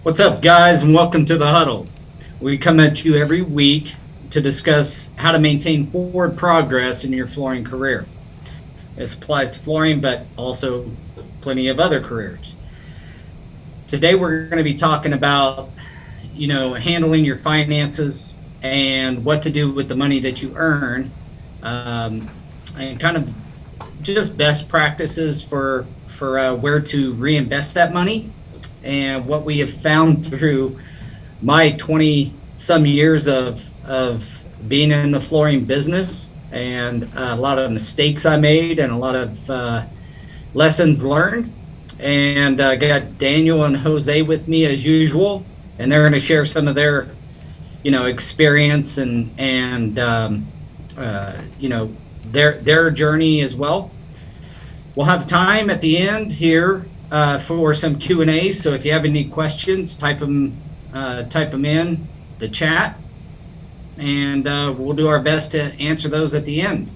What's up, guys, and welcome to the Huddle. We come at you every week to discuss how to maintain forward progress in your flooring career. This applies to flooring, but also plenty of other careers. Today, we're going to be talking about, handling your finances and what to do with the money that you earn, and kind of just best practices for where to reinvest that money. And what we have found through my 20 some years of being in the flooring business, and a lot of mistakes I made and a lot of lessons learned. And I got Daniel and Jose with me as usual, and they're going to share some of their experience and their journey as well. We'll have time at the end here for some Q&A. So if you have any questions, type them in the chat, and we'll do our best to answer those at the end.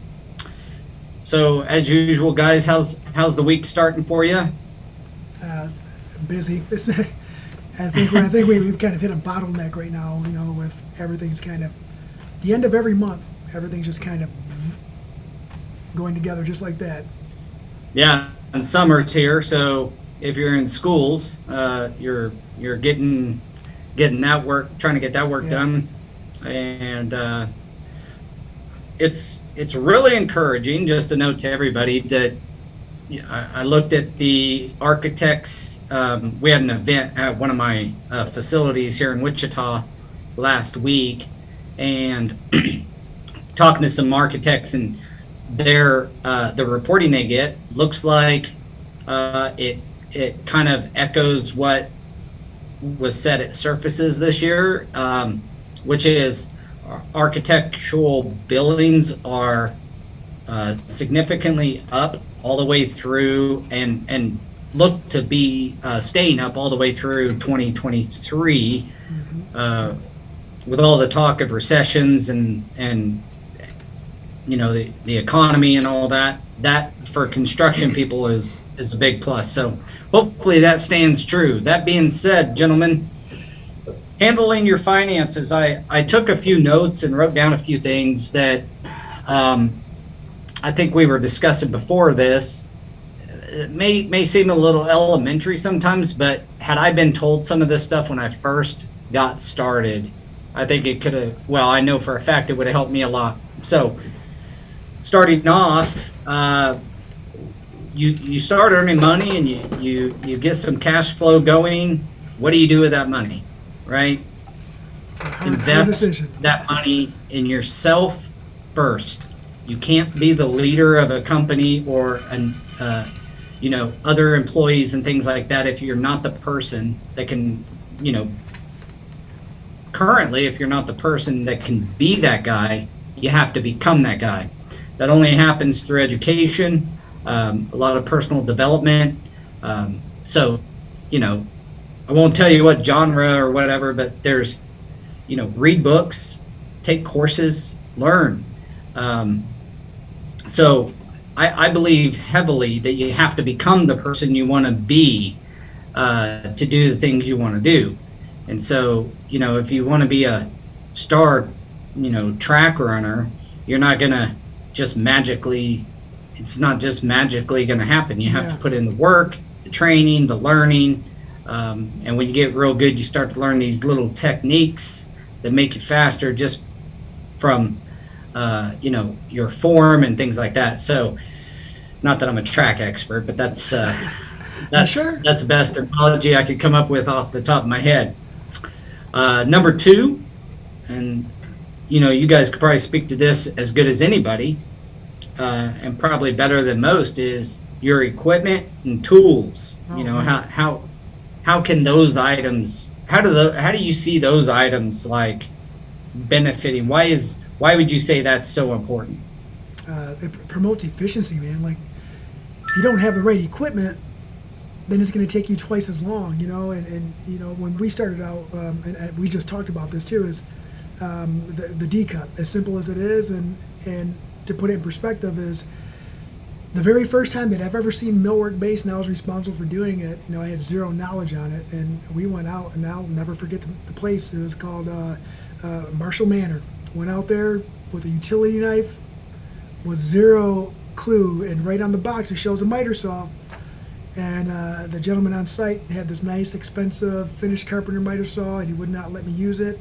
So as usual, guys, how's the week starting for you? Busy. I think we've kind of hit a bottleneck right now. With everything's kind of the end of every month. Everything's just kind of going together just like that. Yeah, and summer's here, so if you're in schools, you're getting that work, trying to get that work done, and it's really encouraging. Just a note to everybody that I looked at the architects. We had an event at one of my facilities here in Wichita last week, and talking to some architects, and the reporting they get looks like it kind of echoes what was said at Surfaces this year, which is architectural billings are significantly up all the way through, and look to be staying up all the way through 2023, with all the talk of recessions and the economy and all that for construction people is a big plus. So hopefully that stands true. That being said, gentlemen, handling your finances, I took a few notes and wrote down a few things that I think we were discussing before this. It may seem a little elementary sometimes, but had I been told some of this stuff when I first got started, I think it could have, I know for a fact it would have helped me a lot. So starting off, you start earning money and you get some cash flow going. What do you do with that money, right? Invest that money in yourself first. You can't be the leader of a company or other employees and things like that if you're not the person that can, currently, if you're not the person that can be that guy, you have to become that guy. That only happens through education, a lot of personal development. So, I won't tell you what genre or whatever, but there's, read books, take courses, learn. So I believe heavily that you have to become the person you want to be to do the things you want to do. And so, if you want to be a star, track runner, you're not going to it's not just magically going to happen. You have to put in the work, the training, the learning. And when you get real good, you start to learn these little techniques that make you faster just from, your form and things like that. So not that I'm a track expert, but that's the best analogy I could come up with off the top of my head. Number two, and you guys could probably speak to this as good as anybody, and probably better than most, is your equipment and tools. How can those items? How do you see those items like benefiting? Why would you say that's so important? It promotes efficiency, man. Like if you don't have the right equipment, then it's going to take you twice as long. And when we started out, and we just talked about this too, is the D cup, as simple as it is, and to put it in perspective, is the very first time that I've ever seen millwork base, and I was responsible for doing it, I had zero knowledge on it, and we went out, and I'll never forget the place. It was called Marshall Manor. Went out there with a utility knife, with zero clue, and right on the box it shows a miter saw. And the gentleman on site had this nice, expensive, finished carpenter miter saw, and he would not let me use it.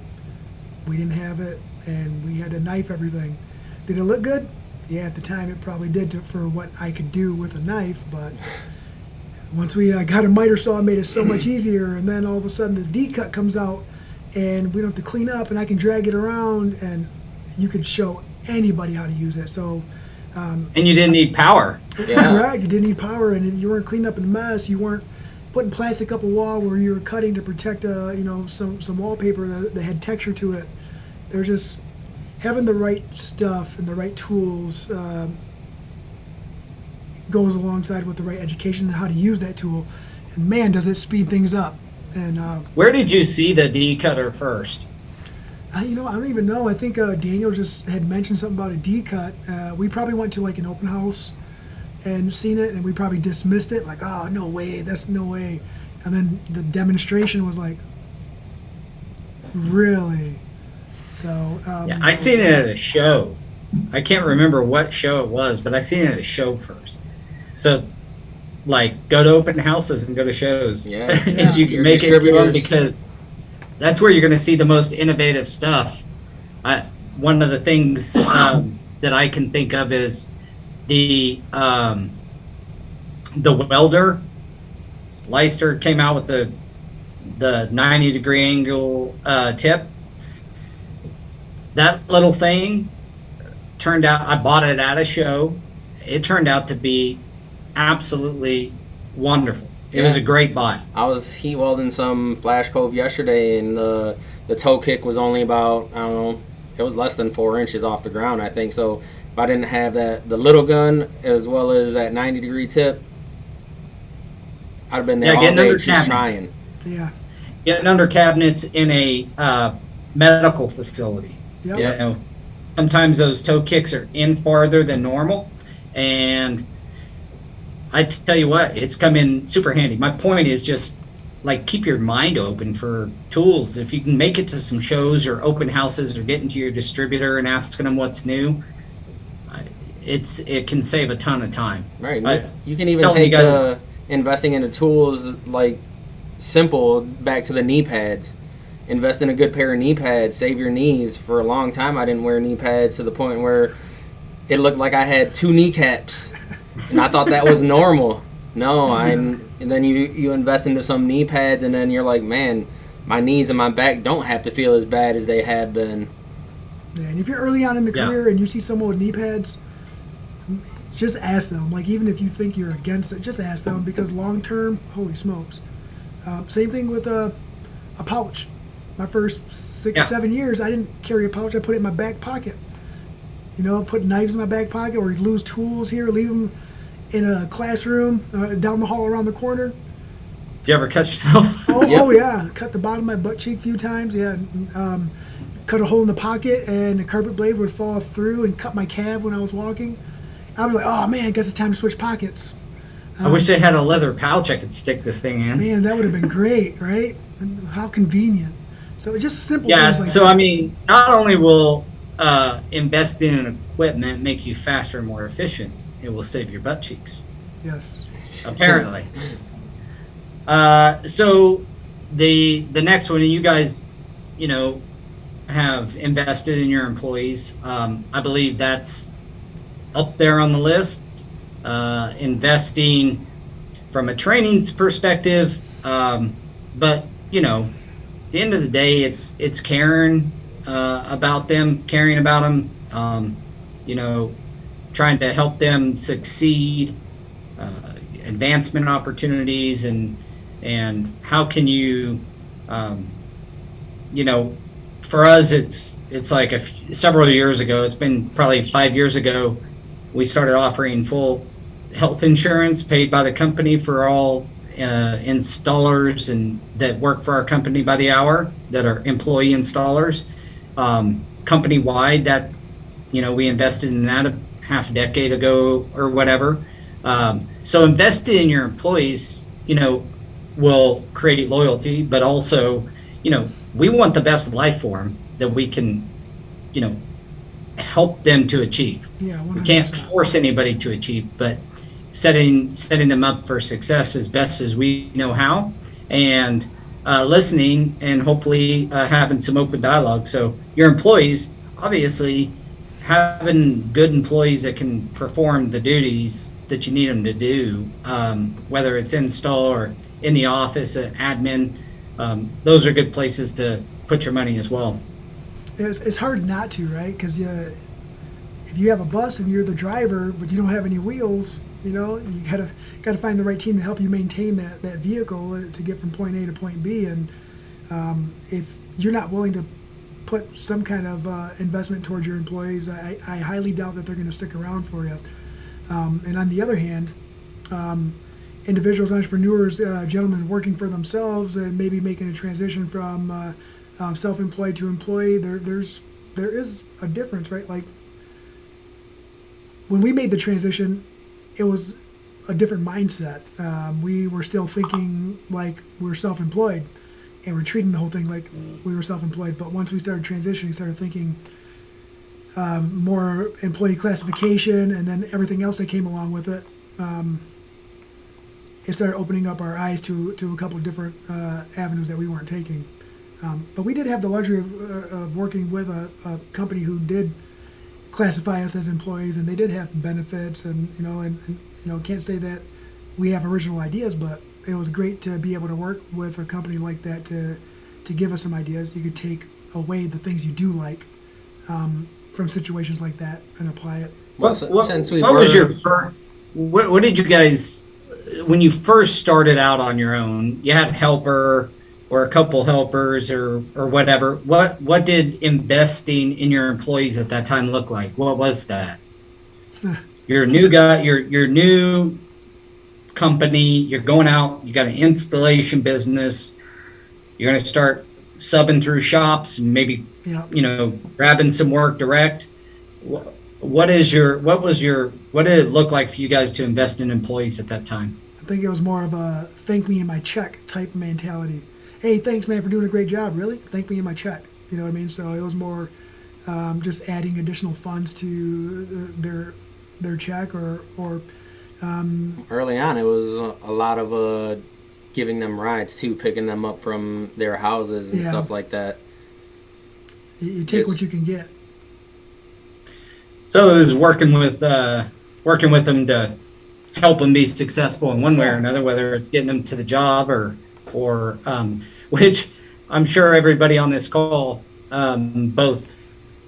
We didn't have it, and we had to knife everything. Did it look good? Yeah, at the time it probably did for what I could do with a knife, but once we got a miter saw, it made it so much easier. And then all of a sudden this D-cut comes out, and we don't have to clean up, and I can drag it around, and you could show anybody how to use it. So, and you didn't need power. Yeah. Right, you didn't need power, and you weren't cleaning up a mess. You weren't putting plastic up a wall where you were cutting to protect, some wallpaper that had texture to it. They're just having the right stuff and the right tools goes alongside with the right education and how to use that tool. And man, does it speed things up. And Where did you see the D-cutter first? I don't even know. I think Daniel just had mentioned something about a D-cut. We probably went to like an open house and seen it, and we probably dismissed it like, oh, no way, that's no way. And then the demonstration was like, really? So Yeah, I seen it at a show. I can't remember what show it was, but I seen it at a show first. So, like, go to open houses and go to shows. Yeah. If you can Your make it to them, distributors. because that's where you're going to see the most innovative stuff. One of the things that I can think of is the welder. Leister came out with the 90-degree angle tip. That little thing turned out, I bought it at a show. It turned out to be absolutely wonderful. It was a great buy. I was heat welding some Flash Cove yesterday, and the toe kick was only about, I don't know, it was less than 4 inches off the ground, I think. So if I didn't have the little gun as well as that 90-degree tip, I'd have been there all getting day under just cabinets. trying. yeah. Getting under cabinets in a medical facility. Yep. Yeah. You know, sometimes those toe kicks are in farther than normal, and I tell you what, it's come in super handy. My point is just like keep your mind open for tools. If you can make it to some shows or open houses or get into your distributor and asking them what's new, it can save a ton of time. Right. I- You can even tell me take guys- the investing into tools like simple back to the knee pads. Invest in a good pair of knee pads. Save your knees. For a long time, I didn't wear knee pads to the point where it looked like I had 2 kneecaps, and I thought that was normal. No, and then you invest into some knee pads, and then you're like, man, my knees and my back don't have to feel as bad as they have been. Yeah, and if you're early on in the Yeah. career and you see someone with knee pads, just ask them. Like, even if you think you're against it, just ask them, because long term, holy smokes. Same thing with a pouch. My first 6-7 years, I didn't carry a pouch. I put it in my back pocket. Put knives in my back pocket, or lose tools here, leave them in a classroom down the hall around the corner. Did you ever cut yourself? Oh yeah, cut the bottom of my butt cheek a few times. Yeah, cut a hole in the pocket, and the carpet blade would fall through and cut my calf when I was walking. I was like, oh man, I guess it's time to switch pockets. I wish they had a leather pouch I could stick this thing in. Man, that would have been great, right? And how convenient. So it's just simple Yeah, things like so that. I mean, not only will investing in equipment make you faster and more efficient, it will save your butt cheeks, Yes. apparently. So the next one, and you guys, have invested in your employees. I believe that's up there on the list. Investing from a training's perspective, but at the end of the day, it's caring about them, caring about them, trying to help them succeed, advancement opportunities, and how can you, for us, it's like several years ago. It's been probably 5 years ago. We started offering full health insurance paid by the company for all installers and that work for our company by the hour, that are employee installers. Company wide, that we invested in that a half a decade ago or whatever. So investing in your employees, will create loyalty, but also, we want the best life for them that we can, you know, help them to achieve. Yeah, We can't 100%. force anybody to achieve, but setting them up for success as best as we know how, and listening, and hopefully having some open dialogue. So your employees, obviously, having good employees that can perform the duties that you need them to do, whether it's install or in the office, admin, those are good places to put your money as well. It's hard not to, right? Because if you have a bus and you're the driver, but you don't have any wheels, you gotta find the right team to help you maintain that vehicle to get from point A to point B. And if you're not willing to put some kind of investment towards your employees, I highly doubt that they're going to stick around for you. And on the other hand, individuals, entrepreneurs, gentlemen working for themselves and maybe making a transition from self-employed to employee, there is a difference, right? Like when we made the transition, it was a different mindset. We were still thinking like we're self-employed, and we're treating the whole thing like we were self-employed. But once we started transitioning, started thinking more employee classification, and then everything else that came along with it. It started opening up our eyes to a couple of different avenues that we weren't taking. But we did have the luxury of working with a company who did classify us as employees, and they did have benefits, and can't say that we have original ideas, but it was great to be able to work with a company like that to give us some ideas. You could take away the things you do like from situations like that and apply it. Well, What did you guys, when you first started out on your own, you had a helper or a couple helpers or whatever, what did investing in your employees at that time look like? What was that? You're a new guy, you're new company, you're going out, you got an installation business, you're going to start subbing through shops and maybe, grabbing some work direct. What did it look like for you guys to invest in employees at that time? I think it was more of a thank me in my check type mentality. Hey, thanks, man, for doing a great job. Really? Thank me in my check. You know what I mean? So it was more just adding additional funds to their check or early on, it was a lot of giving them rides too, picking them up from their houses and stuff like that. You take what you can get. So it was working with them to help them be successful in one way or another, whether it's getting them to the job or which I'm sure everybody on this call, both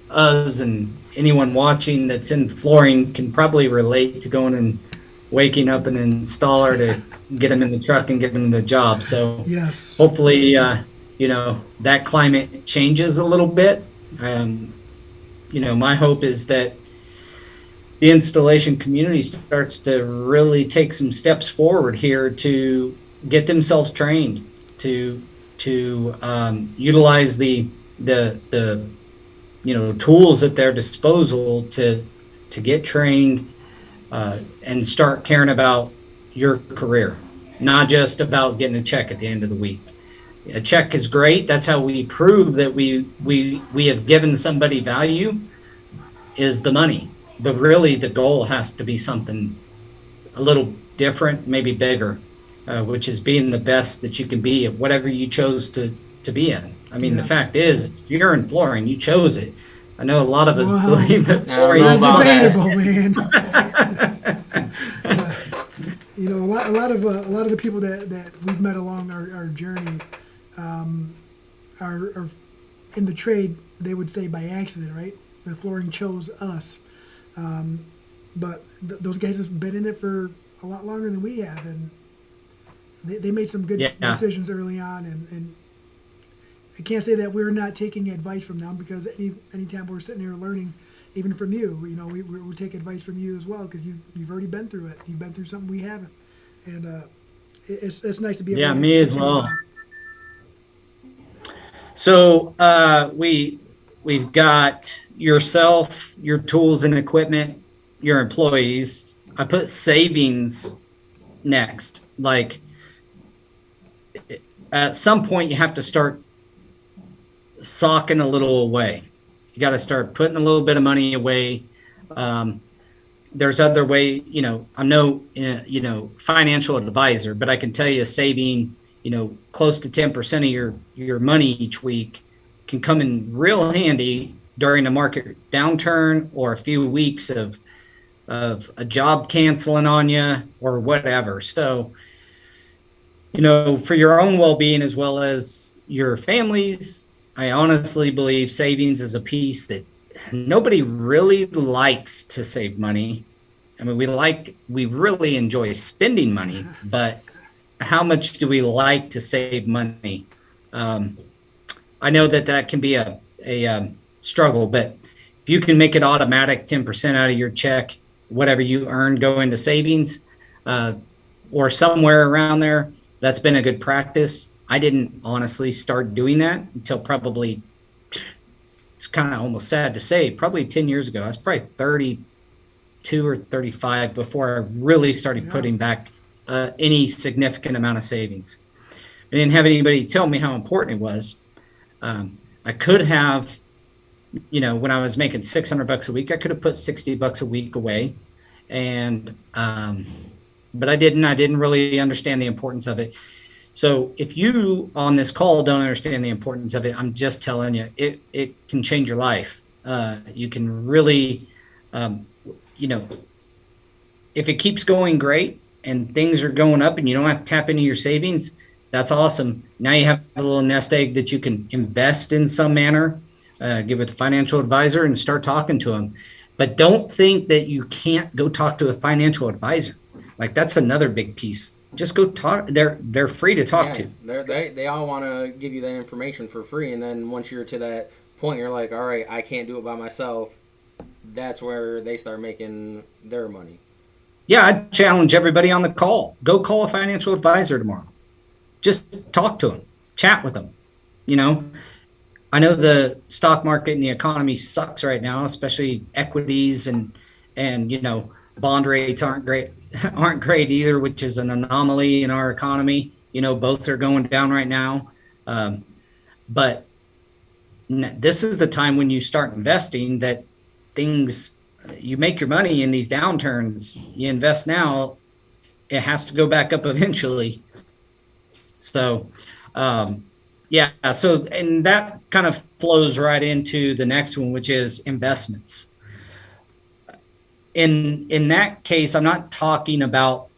us and anyone watching that's in flooring, can probably relate to going and waking up an installer to get them in the truck and get them to the job. So yes, hopefully, that climate changes a little bit. My hope is that the installation community starts to really take some steps forward here to get themselves trained to utilize the tools at their disposal to get trained and start caring about your career, not just about getting a check at the end of the week. A check is great. That's how we prove that we have given somebody value, is the money. But really the goal has to be something a little different, maybe bigger, which is being the best that you can be at whatever you chose to be in. I mean, The fact is, if you're in flooring, you chose it. I know a lot of us believe that flooring is debatable, man. A lot of the people that we've met along our journey are in the trade. They would say by accident, right? The flooring chose us, but those guys have been in it for a lot longer than we have, and they made some good decisions early on, and I can't say that we're not taking advice from them, because anytime we're sitting here learning, even from you, we take advice from you as well, because you've already been through it. You've been through something we haven't, and it's nice to be able to me as well. So we've got yourself, your tools and equipment, your employees. I put savings next. Like at some point you have to start socking a little away. You got to start putting a little bit of money away. There's other way, I'm no, financial advisor, but I can tell you saving, close to 10% of your money each week can come in real handy during a market downturn or a few weeks of a job canceling on you or whatever. So, for your own well-being as well as your family's, I honestly believe savings is a piece that nobody really likes to save money. I mean, we really enjoy spending money, but how much do we like to save money? I know that can be a struggle, but if you can make it automatic 10% out of your check, whatever you earn go into savings, or somewhere around there, that's been a good practice. I didn't honestly start doing that until probably, it's kind of almost sad to say, probably 10 years ago. I was probably 32 or 35 before I really started putting back any significant amount of savings. I didn't have anybody tell me how important it was. I could have, when I was making $600 a week, I could have put $60 a week away, and but I didn't. I didn't really understand the importance of it. So if you on this call don't understand the importance of it, I'm just telling you, it can change your life. You can really, if it keeps going great and things are going up and you don't have to tap into your savings, that's awesome. Now you have a little nest egg that you can invest in some manner, give it to a financial advisor and start talking to them. But don't think that you can't go talk to a financial advisor. Like that's another big piece. Just go talk. They're free to talk to. They all want to give you that information for free, and then once you're to that point, you're like, all right, I can't do it by myself. That's where they start making their money. Yeah, I challenge everybody on the call. Go call a financial advisor tomorrow. Just talk to them, chat with them. I know the stock market and the economy sucks right now, especially equities and bond rates aren't great either, which is an anomaly in our economy. Both are going down right now. But this is the time when you start investing that you make your money in these downturns. You invest now, it has to go back up eventually. So, and that kind of flows right into the next one, which is investments. In that case, I'm not talking about,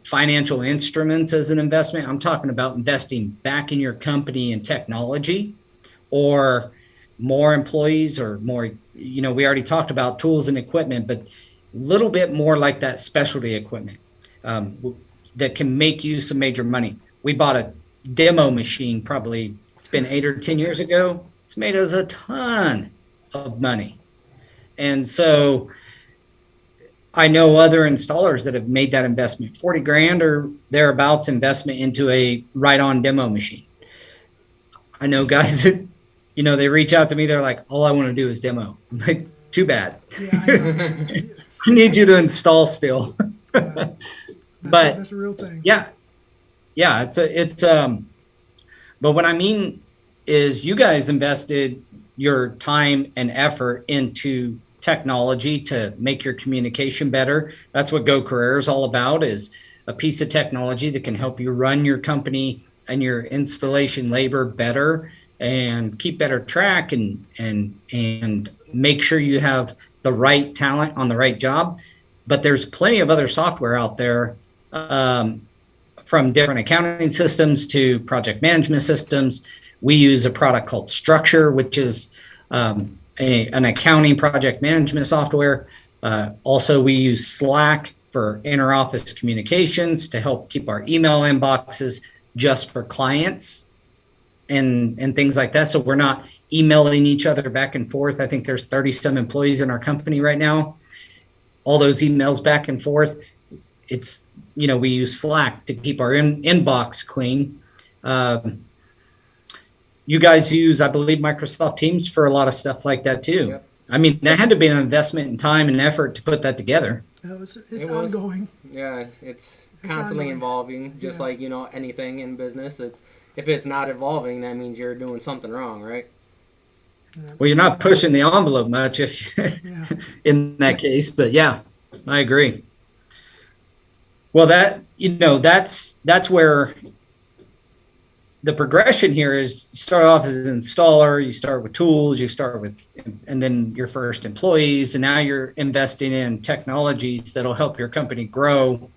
financial instruments as an investment. I'm talking about investing back in your company in technology or more employees or more, we already talked about tools and equipment, but a little bit more like that specialty equipment that can make you some major money. We bought a demo machine, probably it's been 8 or 10 years ago. It's made us a ton of money. And so I know other installers that have made that investment, 40 grand or thereabouts investment into a right-on demo machine. I know guys that, they reach out to me. They're like, all I want to do is demo. I'm like, too bad. Yeah, I need you to install still. Yeah, that's a real thing. Yeah. It's but what I mean is you guys invested your time and effort into technology to make your communication better. That's what Go Carerra is all about, is a piece of technology that can help you run your company and your installation labor better and keep better track and make sure you have the right talent on the right job. But there's plenty of other software out there, from different accounting systems to project management systems. We use a product called Structure, which is an accounting project management software. Also, we use Slack for inter-office communications to help keep our email inboxes just for clients and things like that. So we're not emailing each other back and forth. I think there's 30 some employees in our company right now. All those emails back and forth. It's, we use Slack to keep our inbox clean. You guys use, I believe, Microsoft Teams for a lot of stuff like that too. Yep. I mean, that had to be an investment in time and effort to put that together. It's It was. ongoing. Yeah, it's constantly ongoing. evolving, just Yeah. like, anything in business. If it's not evolving, that means you're doing something wrong, right? Well, you're not pushing the envelope much if Yeah. in that case, but yeah, I agree. Well, that's where the progression here is. You start off as an installer, you start with tools, and then your first employees, and now you're investing in technologies that'll help your company grow.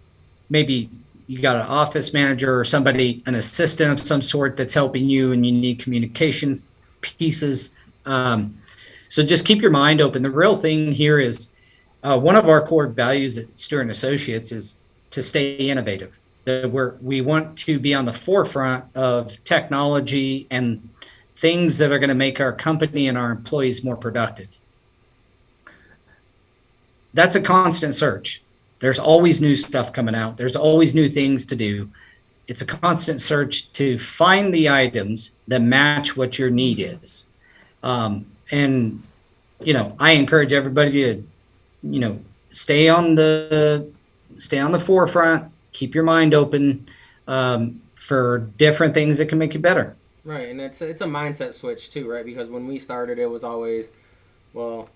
Maybe you got an office manager or somebody, an assistant of some sort that's helping you, and you need communications pieces. So just keep your mind open. The real thing here is one of our core values at Stewart and Associates is to stay innovative. We want to be on the forefront of technology and things that are going to make our company and our employees more productive. That's a constant search. There's always new stuff coming out. There's always new things to do. It's a constant search to find the items that match what your need is. And, I encourage everybody to, stay on the forefront, keep your mind open for different things that can make you better. Right, and it's a mindset switch too, right? Because when we started, it was always, well,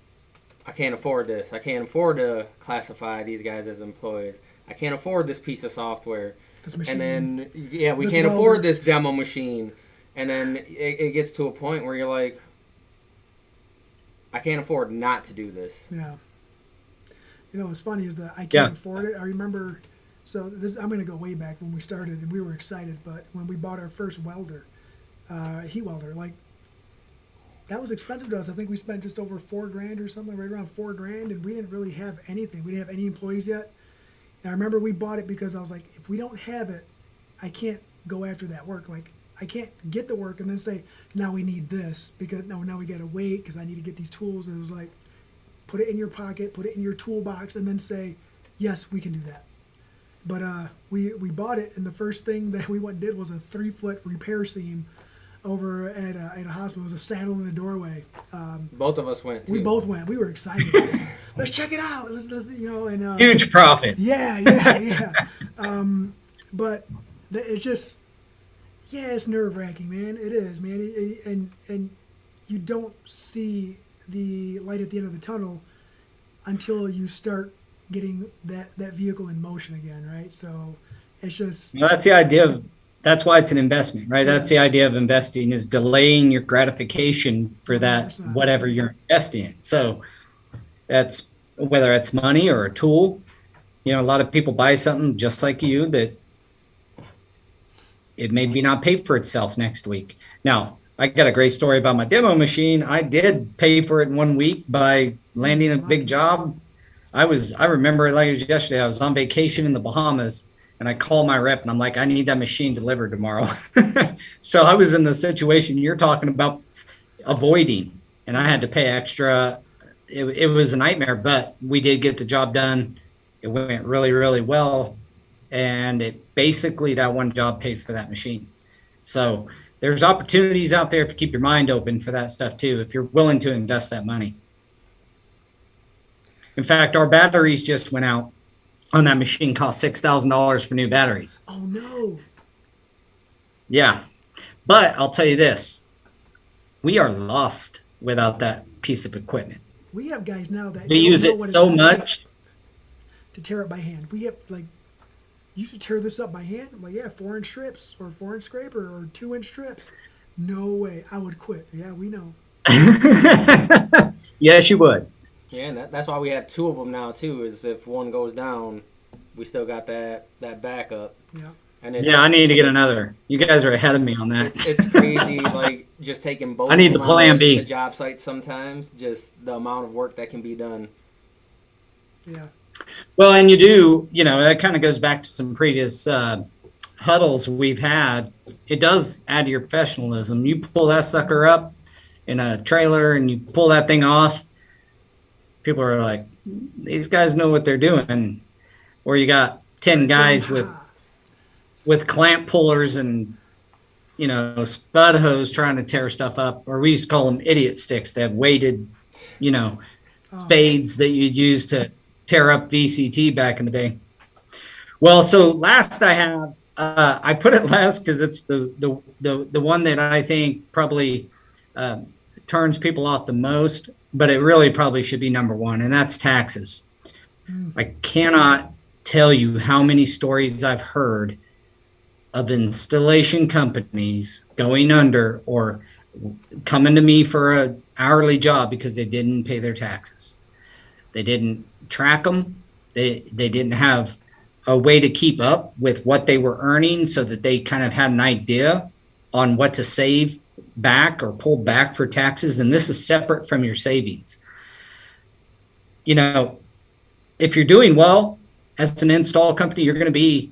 I can't afford this. I can't afford to classify these guys as employees. I can't afford this piece of software. This machine. And then, we This can't welder. afford this demo machine. And then it gets to a point where you're like, I can't afford not to do this. Yeah. What's funny is that I can't Yeah. afford it. I remember, I'm going to go way back when we started and we were excited, but when we bought our first welder, heat welder, that was expensive to us. I think we spent just over $4,000 or something, right around $4,000, and we didn't really have anything. We didn't have any employees yet. And I remember we bought it because I was like, if we don't have it, I can't go after that work. I can't get the work and then say, now we need this, because now we got to wait because I need to get these tools. And it was like, put it in your pocket, put it in your toolbox, and then say, yes, we can do that. But we bought it, and the first thing that we went and did was a 3-foot repair seam over at a hospital. It was a saddle in a doorway. Both of us went. We too. both went. We were excited. Let's check it out. Let's and Huge profit. yeah. But it's just, it's nerve wracking, man. It is, man. And you don't see the light at the end of the tunnel until you start getting that vehicle in motion again, right? So it's just, Well, that's the idea that's why it's an investment, right? That's the idea of investing, is delaying your gratification for that 100%. whatever you're investing in. So that's whether it's money or a tool. A lot of people buy something just like you that it maybe not pay for itself next week. Now, I got a great story about my demo machine. I did pay for it in 1 week by landing a big job. I remember it like it was yesterday. I was on vacation in the Bahamas, and I called my rep and I'm like, I need that machine delivered tomorrow. So I was in the situation you're talking about avoiding, and I had to pay extra. It was a nightmare, but we did get the job done. It went really, really well. And that one job paid for that machine. So there's opportunities out there to keep your mind open for that stuff too, if you're willing to invest that money. In fact, our batteries just went out on that machine, cost $6,000 for new batteries. oh no. Yeah. But I'll tell you this, we are lost without that piece of equipment. We have guys now that We don't use know it what so it's like much. to tear it by hand. We have you should tear this up by hand. I'm like, 4-inch strips or 4-inch scraper or 2-inch strips. No way. I would quit. Yeah, we know. Yes, you would. Yeah, and that's why we have 2 of them now too. Is if one goes down, we still got that backup. Yeah. And it's, Yeah, I need to get another. You guys are ahead of me on that. it's crazy, just taking both. I need of the them plan on B. the job sites sometimes. Just the amount of work that can be done. Yeah. Well, and you do, that kind of goes back to some previous huddles we've had. It does add to your professionalism. You pull that sucker up in a trailer and you pull that thing off. People are like, these guys know what they're doing. Or you got 10 guys with clamp pullers and, spud hose trying to tear stuff up. Or we used to call them idiot sticks. They have weighted, spades that you'd use to tear up VCT back in the day. Well, so last I have, I put it last because it's the one that I think probably uh, turns people off the most, but it really probably should be number one, and that's taxes. I cannot tell you how many stories I've heard of installation companies going under or coming to me for an hourly job because they didn't pay their taxes. They didn't track them. They didn't have a way to keep up with what they were earning so that they kind of had an idea on what to save back or pull back for taxes. And this is separate from your savings. You know, if you're doing well as an install company, you're going to be,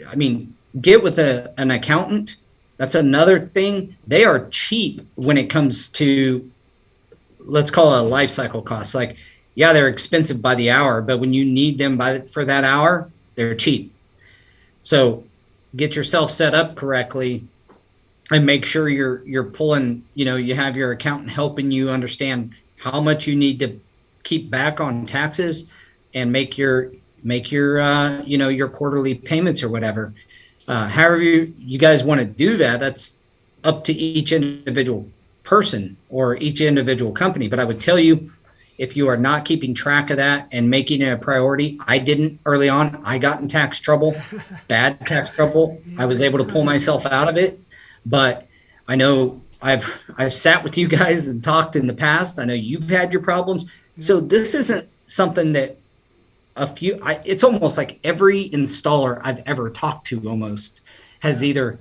I mean, get with an accountant. That's another thing. They are cheap when it comes to, let's call it a life cycle cost. Like, yeah, they're expensive by the hour, but when you need them for that hour, they're cheap. So get yourself set up correctly and make sure you're pulling, you know, you have your accountant helping you understand how much you need to keep back on taxes and make your you know, your quarterly payments or whatever. However you guys want to do that, that's up to each individual person or each individual company. But I would tell you, if you are not keeping track of that and making it a priority, I didn't early on. I got in tax trouble, bad tax trouble. I was able to pull myself out of it. But I know I've sat with you guys and talked in the past. I know you've had your problems. So this isn't something that it's almost like every installer I've ever talked to almost has either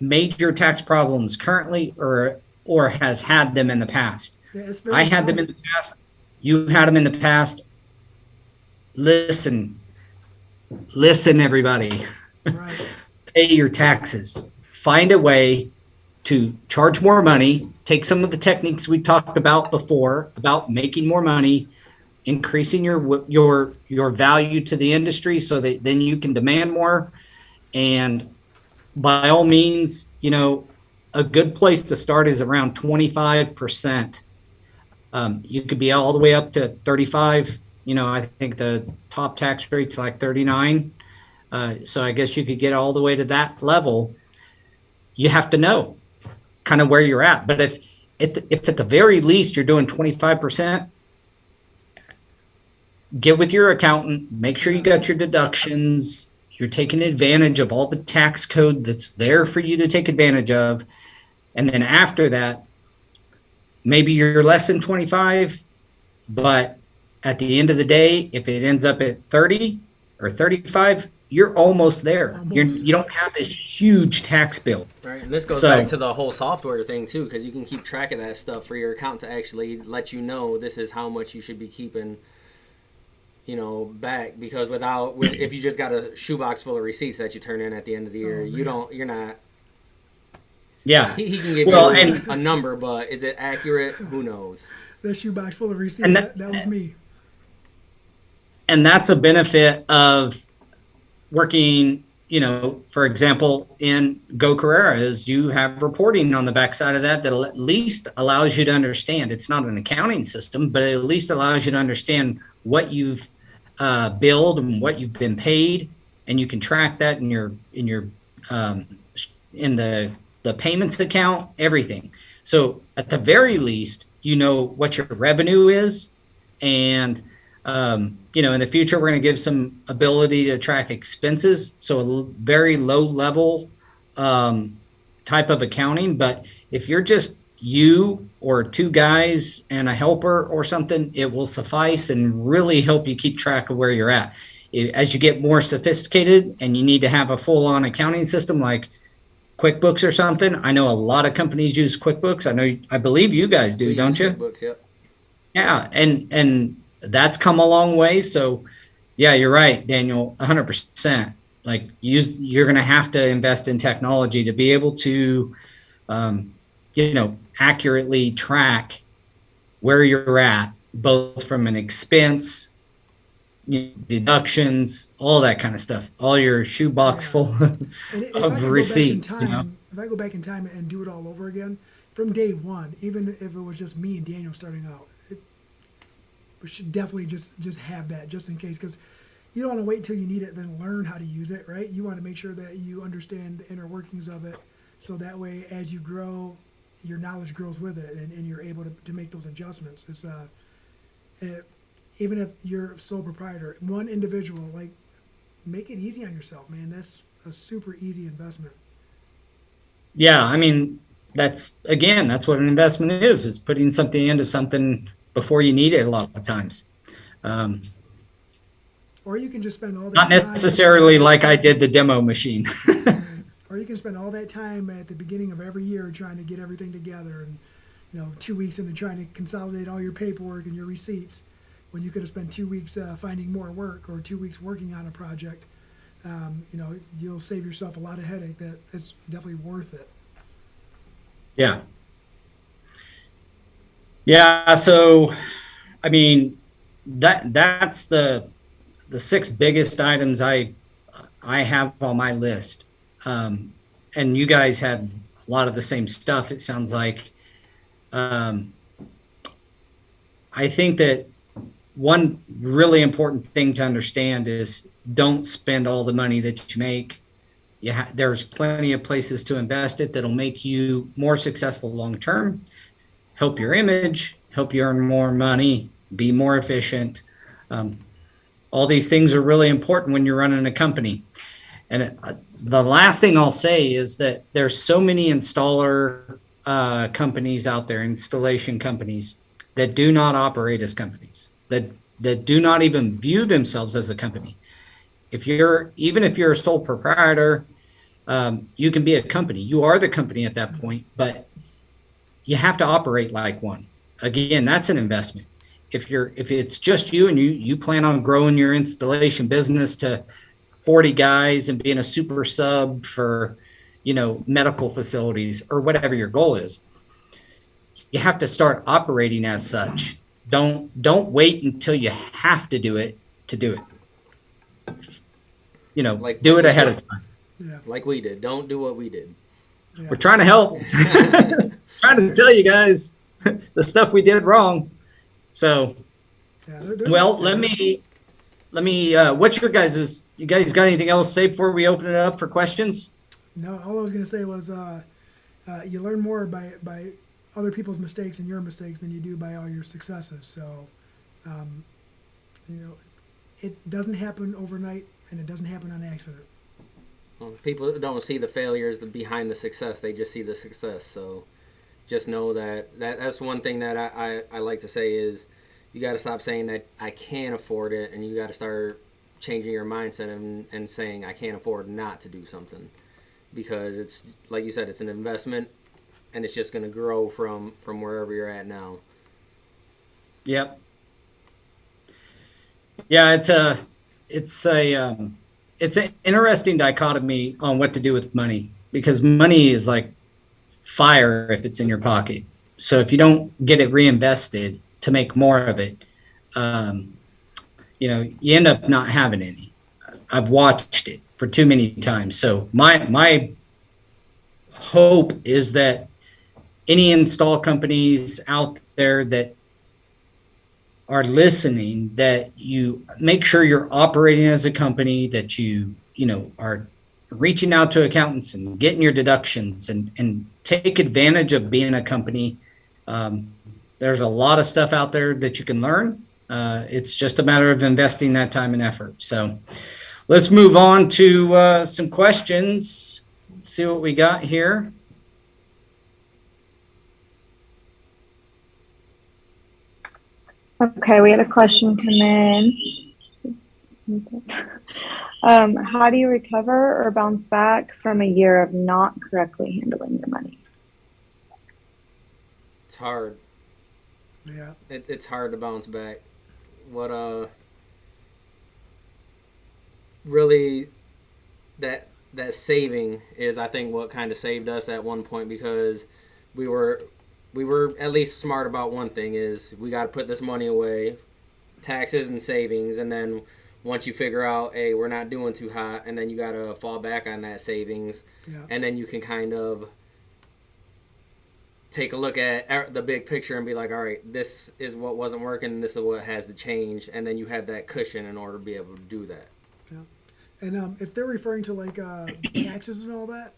major tax problems currently or has had them in the past. Yeah, I had them in the past. You had them in the past. Listen, everybody. Right. Pay your taxes. Find a way to charge more money. Take some of the techniques we talked about before about making more money, increasing your value to the industry so that then you can demand more. And by all means, you know, a good place to start is around 25%. You could be all the way up to 35. You know, I think the top tax rate's like 39. So I guess you could get all the way to that level. You have to know kind of where you're at. But if at the very least you're doing 25%, get with your accountant, make sure you got your deductions, you're taking advantage of all the tax code that's there for you to take advantage of. And then after that, maybe you're less than 25, but at the end of the day, if it ends up at 30 or 35, you're almost there. You don't have this huge tax bill. Right, and this goes back to the whole software thing too, because you can keep track of that stuff for your account to actually let you know this is how much you should be keeping, you know, back. Because if you just got a shoebox full of receipts that you turn in at the end of the year, you're not. Yeah, he can give you a number, but is it accurate? Who knows? That shoebox full of receipts, that was me. And that's a benefit of working, you know, for example, in Go Carerra is you have reporting on the backside of that at least allows you to understand. It's not an accounting system, but it at least allows you to understand what you've billed and what you've been paid, and you can track that in the payments account, everything. So at the very least, you know what your revenue is, and you know, in the future, we're going to give some ability to track expenses. So a very low level type of accounting. But if you're just you or two guys and a helper or something, it will suffice and really help you keep track of where you're at. As you get more sophisticated and you need to have a full on accounting system like QuickBooks or something. I know a lot of companies use QuickBooks. I believe you guys do, don't you? QuickBooks, yep. Yeah. And that's come a long way. So yeah, you're right, Daniel, 100%. Like you're going to have to invest in technology to be able to, you know, accurately track where you're at, both from an expense, deductions, all that kind of stuff, all your shoebox full of receipts. If I go back in time and do it all over again from day one, even if it was just me and Daniel starting out, should definitely just have that just in case, because you don't want to wait until you need it, then learn how to use it, right? You want to make sure that you understand the inner workings of it, so that way as you grow, your knowledge grows with it, and you're able to make those adjustments. It's even if you're sole proprietor, one individual, like, make it easy on yourself, man. That's a super easy investment. Yeah, I mean, that's what an investment is putting something into something before you need it a lot of times. Or you can just spend all that Not time. necessarily like I did the demo machine. Right. Or you can spend all that time at the beginning of every year trying to get everything together, and 2 weeks into trying to consolidate all your paperwork and your receipts, when you could have spent 2 weeks finding more work, or 2 weeks working on a project. You'll save yourself a lot of headache. That it's definitely worth it. Yeah. Yeah. So, I mean, that's the 6 biggest items I have on my list. And you guys had a lot of the same stuff, it sounds like. I think that one really important thing to understand is don't spend all the money that you make. There's plenty of places to invest it that'll make you more successful long term, help your image, help you earn more money, be more efficient. All these things are really important when you're running a company. And the last thing I'll say is that there's so many installer companies out there, installation companies, that do not operate as companies, that do not even view themselves as a company. Even if you're a sole proprietor, you can be a company. You are the company at that point, but you have to operate like one. Again, that's an investment. If it's just you and you plan on growing your installation business to 40 guys and being a super sub for, medical facilities or whatever your goal is, you have to start operating as such. Don't wait until you have to do it to do it. Do it ahead of time. Yeah. Like we did. Don't do what we did. Yeah. We're trying to help. Trying to tell you guys the stuff we did wrong. So, Yeah, well, let me. What's your guys'? You guys got anything else to say before we open it up for questions? No, all I was going to say was you learn more by other people's mistakes and your mistakes than you do by all your successes. So, it doesn't happen overnight, and it doesn't happen on accident. Well, people don't see the failures behind the success. They just see the success. So just know that's one thing that I like to say is you got to stop saying that I can't afford it, and you got to start changing your mindset and saying I can't afford not to do something, because it's like you said, it's an investment, and it's just going to grow from wherever you're at now. Yep. Yeah, it's an interesting dichotomy on what to do with money, because money is like fire if it's in your pocket. So if you don't get it reinvested to make more of it, you end up not having any. I've watched it for too many times. So my hope is that any install companies out there that are listening, that you make sure you're operating as a company, that you are reaching out to accountants and getting your deductions and take advantage of being a company. There's a lot of stuff out there that you can learn. It's just a matter of investing that time and effort. So let's move on to some questions. See what we got here. Okay, we had a question come in. How do you recover or bounce back from a year of not correctly handling your money? It's hard. Yeah. It's hard to bounce back. What really that saving is, I think, what kind of saved us at one point, because we were at least smart about one thing, is we got to put this money away, taxes and savings, and then once you figure out, hey, we're not doing too hot, and then you got to fall back on that savings, Yeah. and then you can kind of take a look at the big picture and be like, all right, this is what wasn't working, this is what has to change, and then you have that cushion in order to be able to do that. Yeah. And if they're referring to like taxes and all that,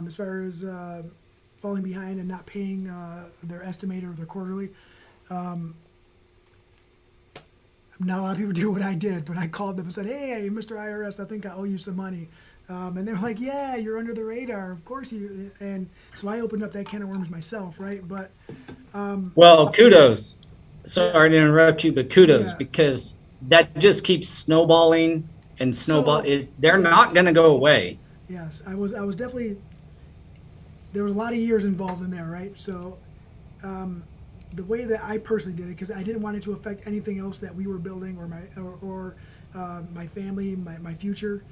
as far as falling behind and not paying their estimated or their quarterly, not a lot of people do what I did, but I called them and said, "Hey, Mr. IRS, I think I owe you some money." And they're like, "Yeah, you're under the radar. Of course you." And so I opened up that can of worms myself, right? But Well, kudos. Sorry to interrupt you, but kudos Yeah. because that just keeps snowballing and snowball. So, They're not going to go away. yes, I was definitely, there was a lot of years involved in there, right? So the way that I personally did it, because I didn't want it to affect anything else that we were building or my family, my future,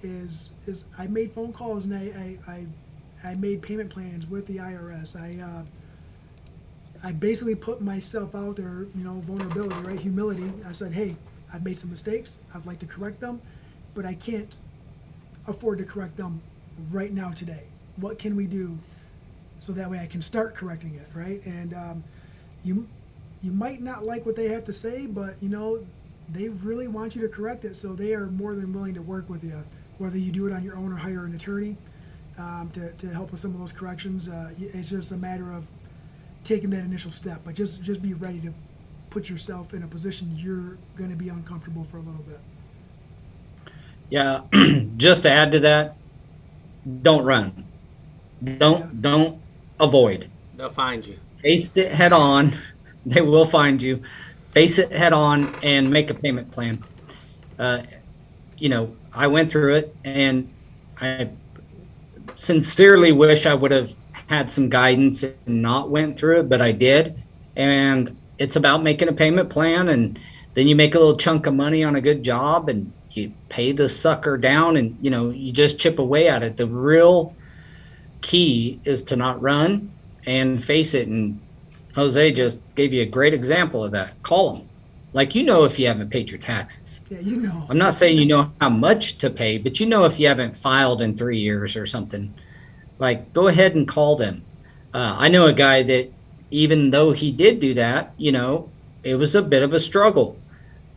is I made phone calls and I made payment plans with the IRS. I basically put myself out there, vulnerability, right? Humility. I said, hey, I've made some mistakes. I'd like to correct them, but I can't afford to correct them right now today. What can we do so that way I can start correcting it, right? And you might not like what they have to say, but they really want you to correct it, so they are more than willing to work with you, whether you do it on your own or hire an attorney to help with some of those corrections. It's just a matter of taking that initial step, but just be ready to put yourself in a position you're going to be uncomfortable for a little bit. Yeah. Just to add to that, don't run. Don't avoid. They'll find you. Face it head on. They will find you. Face it head on and make a payment plan. I went through it and I sincerely wish I would have had some guidance and not went through it, but I did. And it's about making a payment plan, and then you make a little chunk of money on a good job and you pay the sucker down, and you just chip away at it. The real key is to not run and face it. And Jose just gave you a great example of that. Call them. Like, if you haven't paid your taxes. Yeah, I'm not saying you know how much to pay, but if you haven't filed in 3 years or something, like, go ahead and call them. I know a guy that, even though he did do that, it was a bit of a struggle.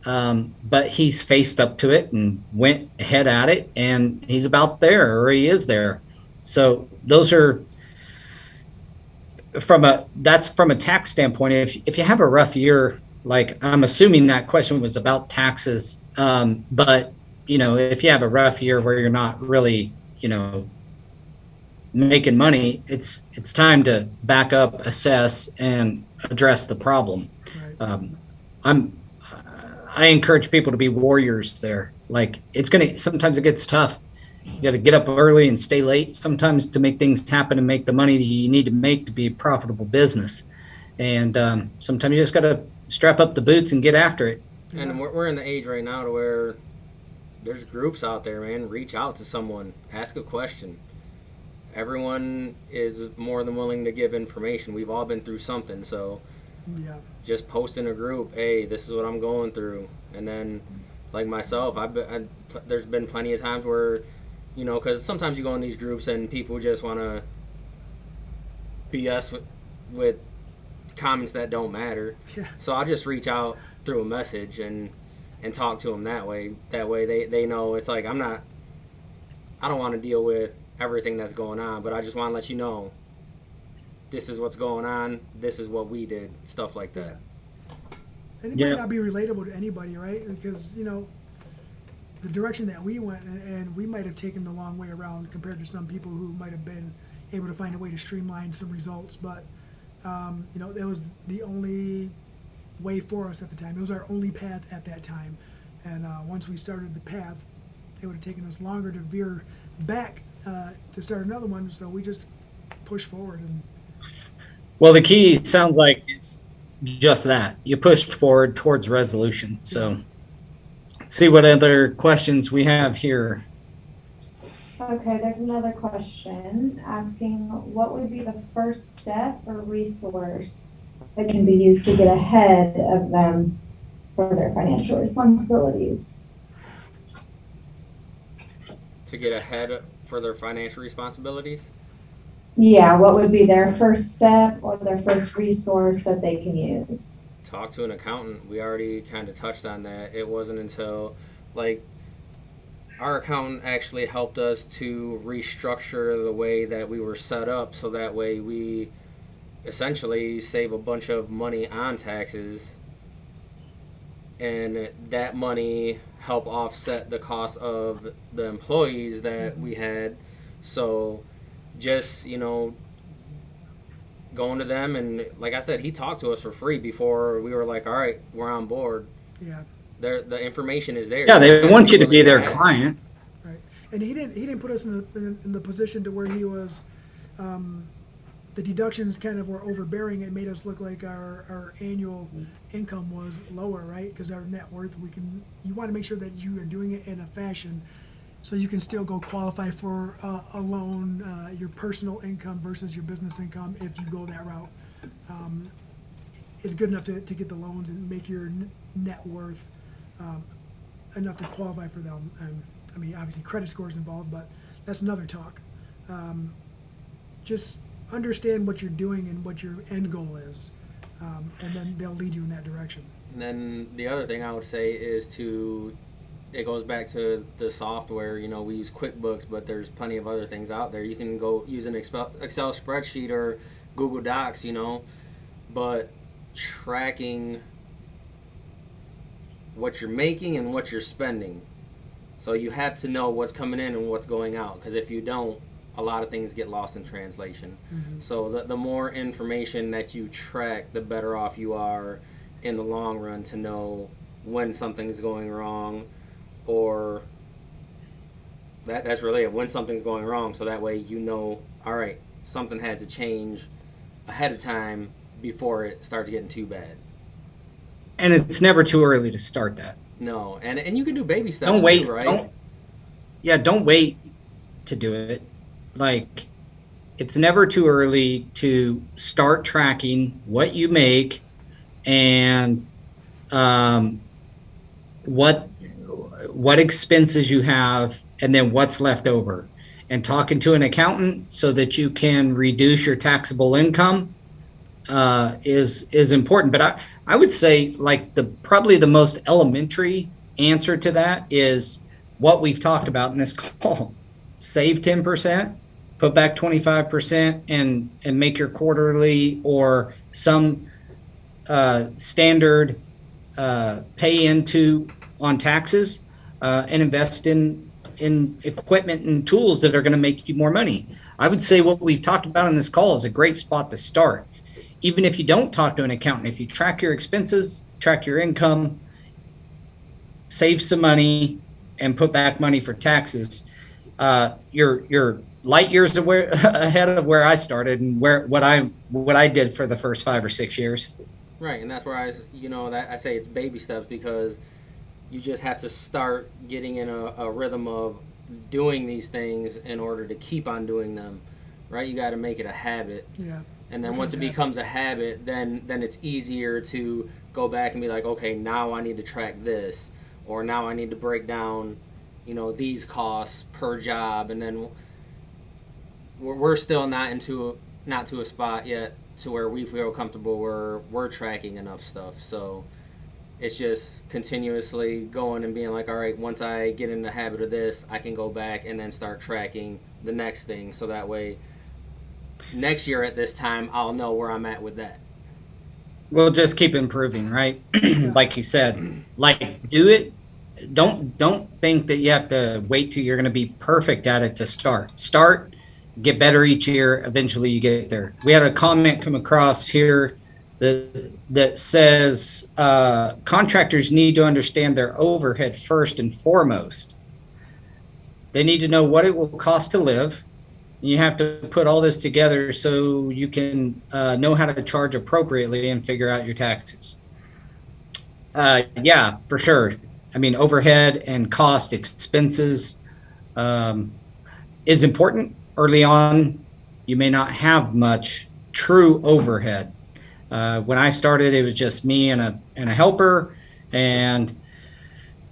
But he's faced up to it and went ahead at it, and he's about there, or he is there. So those are from a tax standpoint. If you have a rough year, like, I'm assuming that question was about taxes. But if you have a rough year where you're not really, making money, it's time to back up, assess, and address the problem. Right. I encourage people to be warriors there. Like, sometimes it gets tough. You got to get up early and stay late sometimes to make things happen and make the money that you need to make to be a profitable business. And sometimes you just got to strap up the boots and get after it. Yeah. And we're in the age right now to where there's groups out there, man. Reach out to someone, ask a question. Everyone is more than willing to give information. We've all been through something, so Yeah. just post in a group, hey, this is what I'm going through. And then, like myself, there's been plenty of times where, because sometimes you go in these groups and people just want to BS with comments that don't matter. Yeah. So I'll just reach out through a message and talk to them that way. That way they know it's like, I don't want to deal with everything that's going on, but I just want to let you know this is what's going on, this is what we did, stuff like that. And it might not be relatable to anybody, right? Because, the direction that we went, and we might have taken the long way around compared to some people who might have been able to find a way to streamline some results. But, that was the only way for us at the time. It was our only path at that time. And once we started the path, it would have taken us longer to veer back to start another one. So we just pushed forward. And Well, the key sounds like is just that. You pushed forward towards resolution. So let's see what other questions we have here. Okay, there's another question asking what would be the first step or resource that can be used to get ahead of them for their financial responsibilities? To get ahead for their financial responsibilities? Yeah, what would be their first step or their first resource that they can use? Talk to an accountant. We already kind of touched on that. It wasn't until, like, our accountant actually helped us to restructure the way that we were set up, so that way we essentially save a bunch of money on taxes, and that money help offset the cost of the employees that we had. So just, going to them, and like I said, he talked to us for free before we were like, all right, we're on board. Yeah. The information is there. Yeah, they want you to be their Ask. client. Right. And he didn't put us in the position to where he was, the deductions kind of were overbearing. It made us look like our annual income was lower, right? Because our net worth, you want to make sure that you are doing it in a fashion so you can still go qualify for a loan, your personal income versus your business income, if you go that route, is good enough to get the loans and make your net worth enough to qualify for them. I mean, obviously credit score is involved, but that's another talk. Just understand what you're doing and what your end goal is, and then they'll lead you in that direction. And then the other thing I would say is it goes back to the software. We use QuickBooks, but there's plenty of other things out there. You can go use an Excel spreadsheet or Google Docs, but tracking what you're making and what you're spending. So you have to know what's coming in and what's going out, because if you don't, a lot of things get lost in translation. Mm-hmm. So the more information that you track, the better off you are in the long run to know when something's going wrong, or that's really it, when something's going wrong, so that way all right, something has to change ahead of time before it starts getting too bad. And it's never too early to start that. No, and you can do baby steps. Don't wait, too, right? Don't wait to do it. Like, it's never too early to start tracking what you make and what expenses you have, and then what's left over, and talking to an accountant so that you can reduce your taxable income is important. But I would say, like, probably the most elementary answer to that is what we've talked about in this call. Save 10%, put back 25%, and make your quarterly or some standard pay into on taxes, and invest in equipment and tools that are going to make you more money. I would say what we've talked about in this call is a great spot to start. Even if you don't talk to an accountant, if you track your expenses, track your income, save some money, and put back money for taxes, you're light years ahead of where I started and what I did for the first 5 or 6 years. Right, and that's where I say it's baby steps, because you just have to start getting in a rhythm of doing these things in order to keep on doing them, right? You got to make it a habit. Yeah. And then once it becomes a habit, then it's easier to go back and be like, okay, now I need to track this, or now I need to break down, these costs per job. And then we're still not to a spot yet to where we feel comfortable where we're tracking enough stuff. So it's just continuously going and being like, all right, once I get in the habit of this, I can go back and then start tracking the next thing, so that way next year at this time I'll know where I'm at with that. We'll just keep improving, right? Like you said, like, do it. Don't think that you have to wait till you're going to be perfect at it to start, get better each year. Eventually you get there. We had a comment come across here that says contractors need to understand their overhead first and foremost. They need to know what it will cost to live. You have to put all this together so you can know how to charge appropriately and figure out your taxes. Yeah, for sure. I mean, overhead and cost expenses is important. Early on, you may not have much true overhead. When I started, it was just me and a helper, and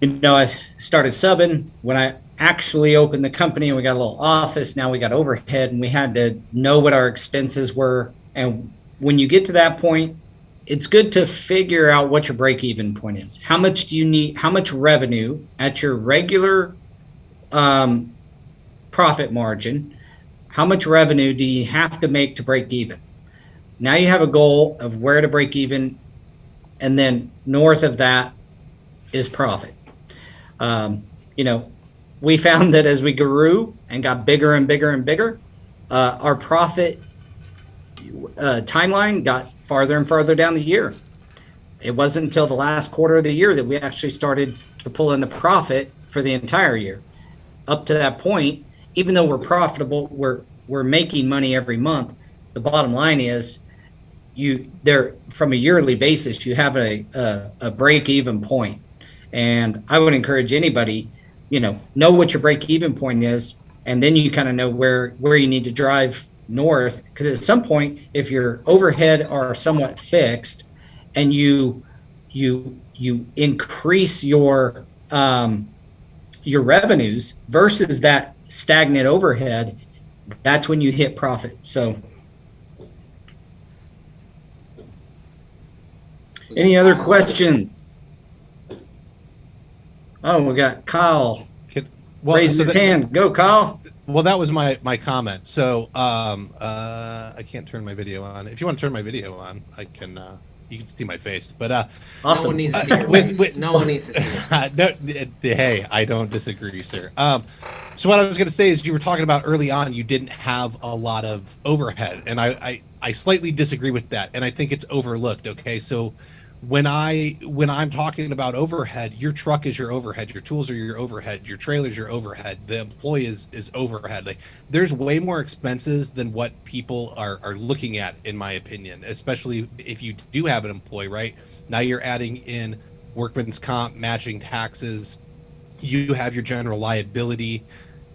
I started subbing. When actually opened the company and we got a little office, now we got overhead, and we had to know what our expenses were. And when you get to that point, it's good to figure out what your break even point is. How much do you need? How much revenue at your regular profit margin? How much revenue do you have to make to break even? Now you have a goal of where to break even, and then north of that is profit. We found that as we grew and got bigger and bigger and bigger, our profit timeline got farther and farther down the year. It wasn't until the last quarter of the year that we actually started to pull in the profit for the entire year. Up to that point, even though we're profitable, we're making money every month. The bottom line is, from a yearly basis, you have a break even point. And I would encourage anybody, know what your break even point is, and then you kind of know where you need to drive north. Because at some point, if your overhead are somewhat fixed and you increase your revenues versus that stagnant overhead, that's when you hit profit. So any other questions? Oh, we got Kyle. Raise his hand. Go, Kyle. Well, that was my comment. So I can't turn my video on. If you want to turn my video on, I can. You can see my face. But awesome. No one needs to see your face. No one needs to see your face. Hey, I don't disagree, sir. So what I was going to say is, you were talking about early on, you didn't have a lot of overhead, and I slightly disagree with that, and I think it's overlooked. Okay, so when I'm talking about overhead, your truck is your overhead, your tools are your overhead, your trailer's your overhead, the employee is overhead. Like, there's way more expenses than what people are looking at, in my opinion, especially if you do have an employee. Right now you're adding in workman's comp, matching taxes, you have your general liability,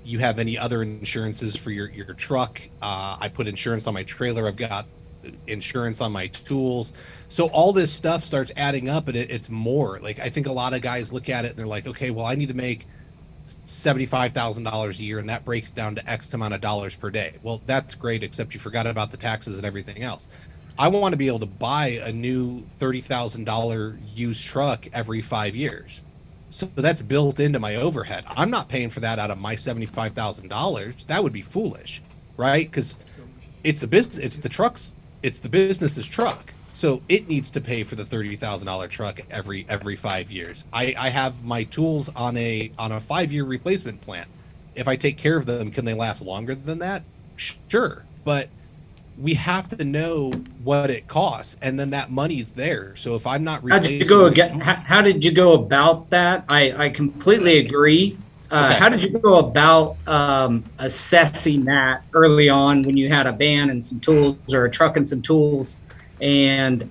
you have any other insurances for your truck. I put insurance on my trailer, I've got insurance on my tools. So all this stuff starts adding up, and it's more. Like, I think a lot of guys look at it and they're like, okay, well, I need to make $75,000 a year, and that breaks down to X amount of dollars per day. Well, that's great, except you forgot about the taxes and everything else. I want to be able to buy a new $30,000 used truck every 5 years. So that's built into my overhead. I'm not paying for that out of my $75,000. That would be foolish, right? Because it's the business, it's the trucks, it's the business's truck. So it needs to pay for the $30,000 truck every 5 years. I have my tools on a 5-year replacement plan. If I take care of them, can they last longer than that? Sure, but we have to know what it costs, and then that money's there. So if I'm not replacing, how did you go about that? I completely agree. Okay. How did you go about assessing that early on when you had a van and some tools, or a truck and some tools, and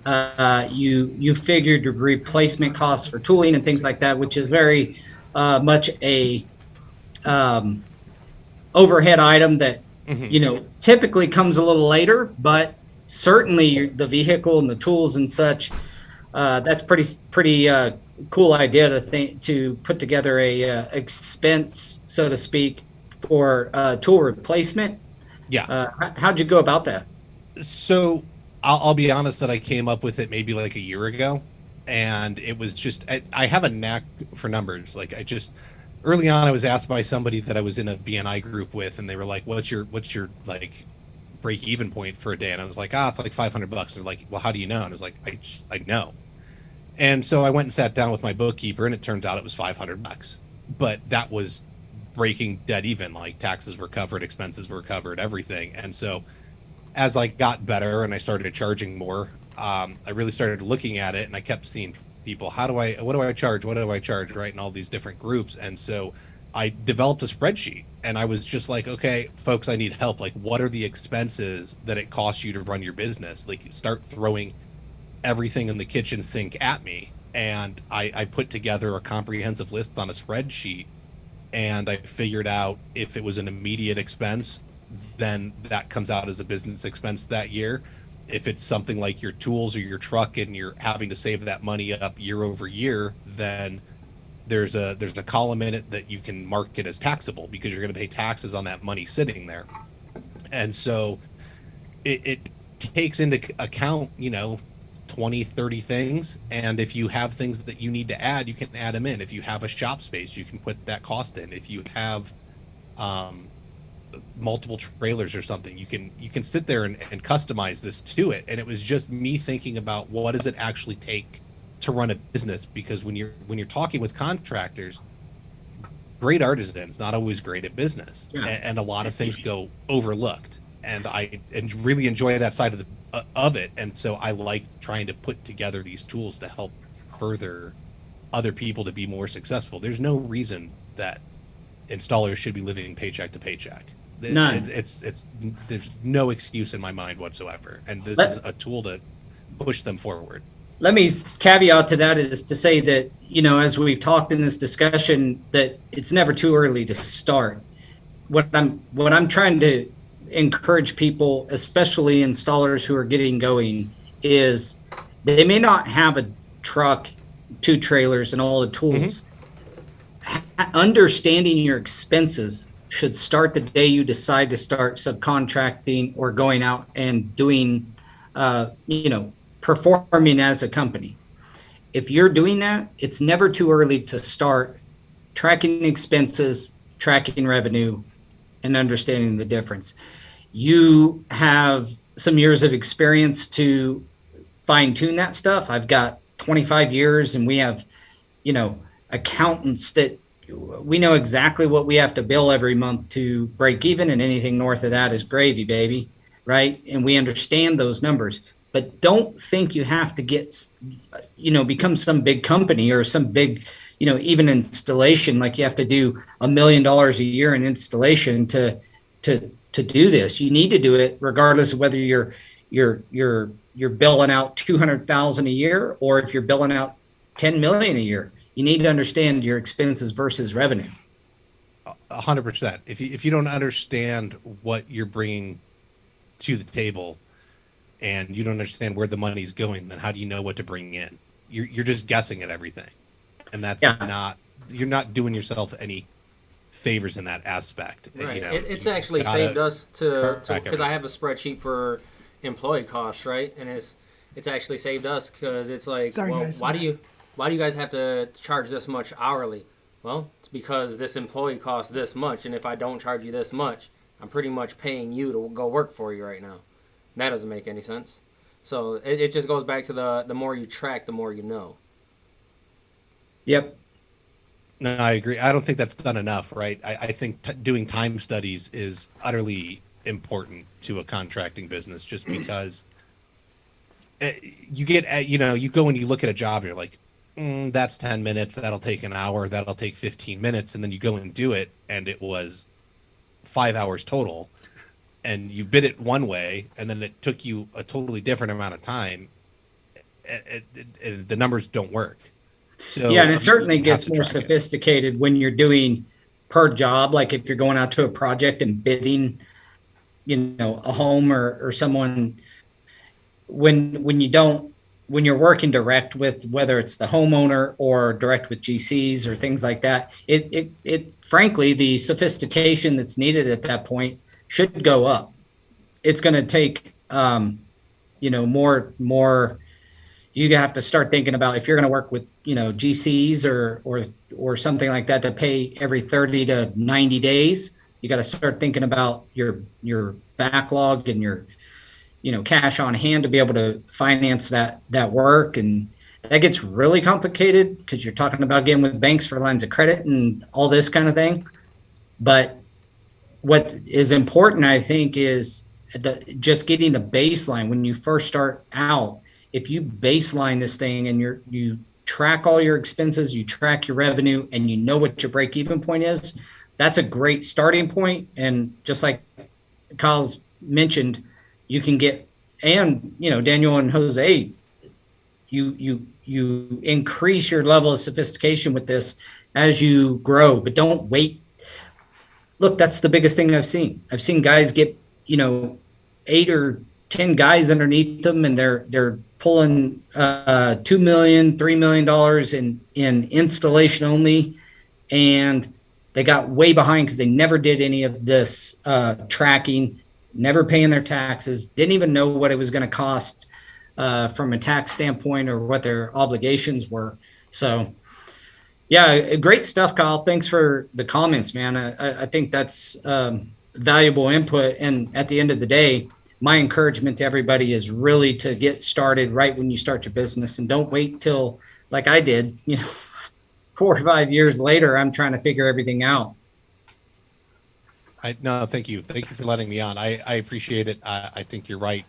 you figured your replacement costs for tooling and things like that, which is very much a overhead item that typically comes a little later, but certainly the vehicle and the tools and such, that's pretty cool idea to put together a expense, so to speak, for tool replacement. Yeah. How'd you go about that? So I'll be honest that I came up with it maybe like a year ago, and it was just, I have a knack for numbers. Like, early on, I was asked by somebody that I was in a BNI group with, and they were like, what's your like break even point for a day? And I was like, it's like $500. They're like, well, how do you know? And I was like, I know. And so I went and sat down with my bookkeeper, and it turns out it was $500. But that was breaking dead even. Like, taxes were covered, expenses were covered, everything. And so as I got better and I started charging more, I really started looking at it, and I kept seeing people, what do I charge, right, in all these different groups. And so I developed a spreadsheet, and I was just like, okay, folks, I need help. Like, what are the expenses that it costs you to run your business? Like, start throwing everything in the kitchen sink at me. And I put together a comprehensive list on a spreadsheet, and I figured out if it was an immediate expense, then that comes out as a business expense that year. If it's something like your tools or your truck and you're having to save that money up year over year, then there's a column in it that you can mark it as taxable because you're going to pay taxes on that money sitting there. And so it takes into account, 20, 30 things. And if you have things that you need to add, you can add them in. If you have a shop space, you can put that cost in. If you have multiple trailers or something, you can sit there and customize this to it. And it was just me thinking about, what does it actually take to run a business? Because when you're talking with contractors, great artisans not always great at business. Yeah. And a lot of things go overlooked, and I really enjoy that side of it. And so I like trying to put together these tools to help further other people to be more successful. There's no reason that installers should be living paycheck to paycheck. None. It's there's no excuse in my mind whatsoever, and this is a tool to push them forward. Let me caveat to that is to say that, as we've talked in this discussion, that it's never too early to start. What I'm trying to encourage people, especially installers who are getting going, is they may not have a truck, 2 trailers, and all the tools. Understanding your expenses should start the day you decide to start subcontracting or going out and doing, performing as a company. If you're doing that, it's never too early to start tracking expenses, tracking revenue, and understanding the difference. You have some years of experience to fine tune that stuff. I've got 25 years, and we have, accountants that we know exactly what we have to bill every month to break even, and anything north of that is gravy, baby, right? And we understand those numbers. But don't think you have to get, become some big company or some big, even installation, like you have to do $1 million a year in installation to do this. You need to do it regardless of whether you're billing out $200,000 a year, or if you're billing out $10 million a year. You need to understand your expenses versus revenue. 100%. If you don't understand what you're bringing to the table, and you don't understand where the money's going, then how do you know what to bring in? You're just guessing at everything, and that's you're not doing yourself any favors in that aspect. Right. It's actually saved us because I have a spreadsheet for employee costs, right? And it's actually saved us because it's like, why do you guys have to charge this much hourly? Well, it's because this employee costs this much, and if I don't charge you this much, I'm pretty much paying you to go work for you right now. That doesn't make any sense. So it just goes back to the more you track, the more you know. Yep. No, I agree. I don't think that's done enough, right? I think doing time studies is utterly important to a contracting business, just because you get, you go and you look at a job and you're like, that's 10 minutes, that'll take an hour, that'll take 15 minutes. And then you go and do it, and it was 5 hours total. And you bid it one way, and then it took you a totally different amount of time. The numbers don't work. So yeah, and it certainly gets more sophisticated when you're doing per job. Like if you're going out to a project and bidding, a home or someone. When you're working direct with, whether it's the homeowner or direct with GCs or things like that, it frankly, the sophistication that's needed at that point should go up. It's going to take, more. You have to start thinking about, if you're going to work with, GCs or something like that, to pay every 30 to 90 days. You got to start thinking about your backlog and your, cash on hand to be able to finance that work. And that gets really complicated because you're talking about getting with banks for lines of credit and all this kind of thing. But what is important, I think, is just getting the baseline when you first start out. If you baseline this thing and you track all your expenses, you track your revenue, and you know what your break-even point is, that's a great starting point. And just like Kyle's mentioned, you can get, and Daniel and Jose, you increase your level of sophistication with this as you grow, but don't wait. Look, that's the biggest thing I've seen. I've seen guys get, 8 or 10 guys underneath them, and they're pulling $2 million, $3 million in installation only, and they got way behind because they never did any of this tracking, never paying their taxes, didn't even know what it was going to cost from a tax standpoint or what their obligations were. So, yeah, great stuff, Kyle. Thanks for the comments, man. I think that's valuable input. And at the end of the day, my encouragement to everybody is really to get started right when you start your business, and don't wait till, like I did, 4 or 5 years later, I'm trying to figure everything out. No, thank you. Thank you for letting me on. I appreciate it. I think you're right.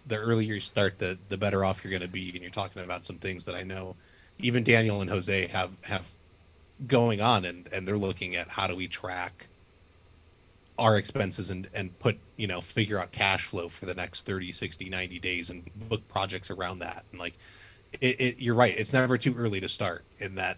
The earlier you start, the better off you're going to be. And you're talking about some things that I know even Daniel and Jose have going on, and they're looking at how do we track our expenses and put, figure out cash flow for the next 30, 60, 90 days and book projects around that. And like, you're right. It's never too early to start, in that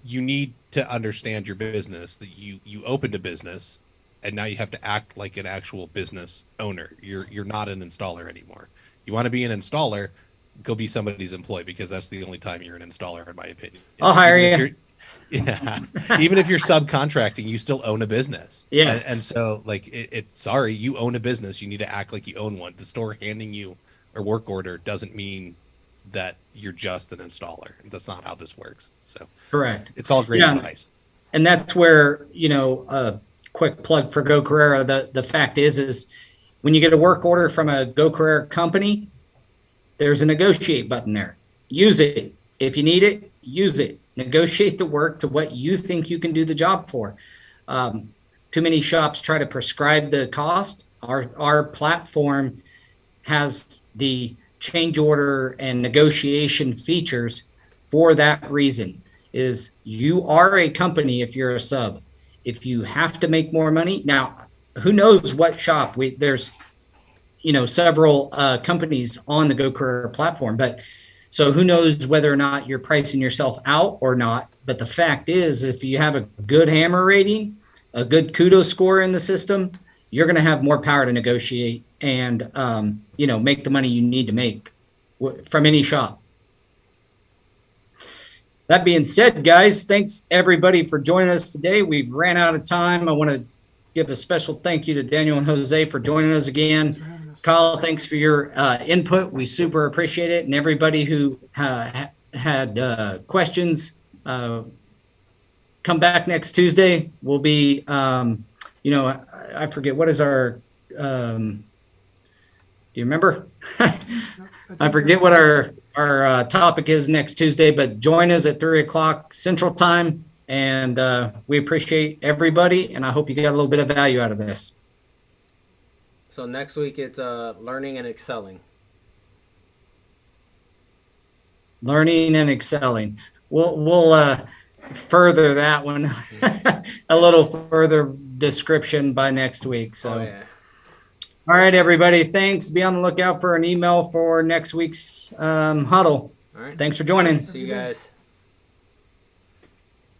you need to understand your business, that you opened a business and now you have to act like an actual business owner. You're not an installer anymore. You want to be an installer, go be somebody's employee, because that's the only time you're an installer, in my opinion. I'll hire you. Yeah. Even if you're subcontracting, you still own a business. Yes. And so like sorry, you own a business. You need to act like you own one. The store handing you a work order doesn't mean that you're just an installer. That's not how this works. So correct. It's all great advice. And that's where, quick plug for Go Carerra. The fact is when you get a work order from a Go Carerra company, there's a negotiate button there. Use it. If you need it, use it. Negotiate the work to what you think you can do the job for. Too many shops try to prescribe the cost. Our platform has the change order and negotiation features for that reason. Is you are a company if you're a sub. If you have to make more money, now who knows what shop there's several companies on the Go Carerra platform, but so who knows whether or not you're pricing yourself out or not. But the fact is, if you have a good hammer rating, a good kudos score in the system, you're going to have more power to negotiate and make the money you need to make from any shop. That being said, guys, thanks everybody for joining us today. We've ran out of time. I want to give a special thank you to Daniel and Jose for joining us again. Kyle, thanks for your input. We super appreciate it. And everybody who had questions, come back next Tuesday. We'll be, I forget, what is our, do you remember? I forget what our topic is next Tuesday, but join us at 3:00 Central Time. And we appreciate everybody. And I hope you got a little bit of value out of this. So next week it's learning and excelling. Learning and excelling. We'll further that one a little further description by next week. So, yeah. All right, everybody. Thanks. Be on the lookout for an email for next week's huddle. All right. Thanks for joining. See you guys.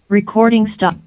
Recording stop.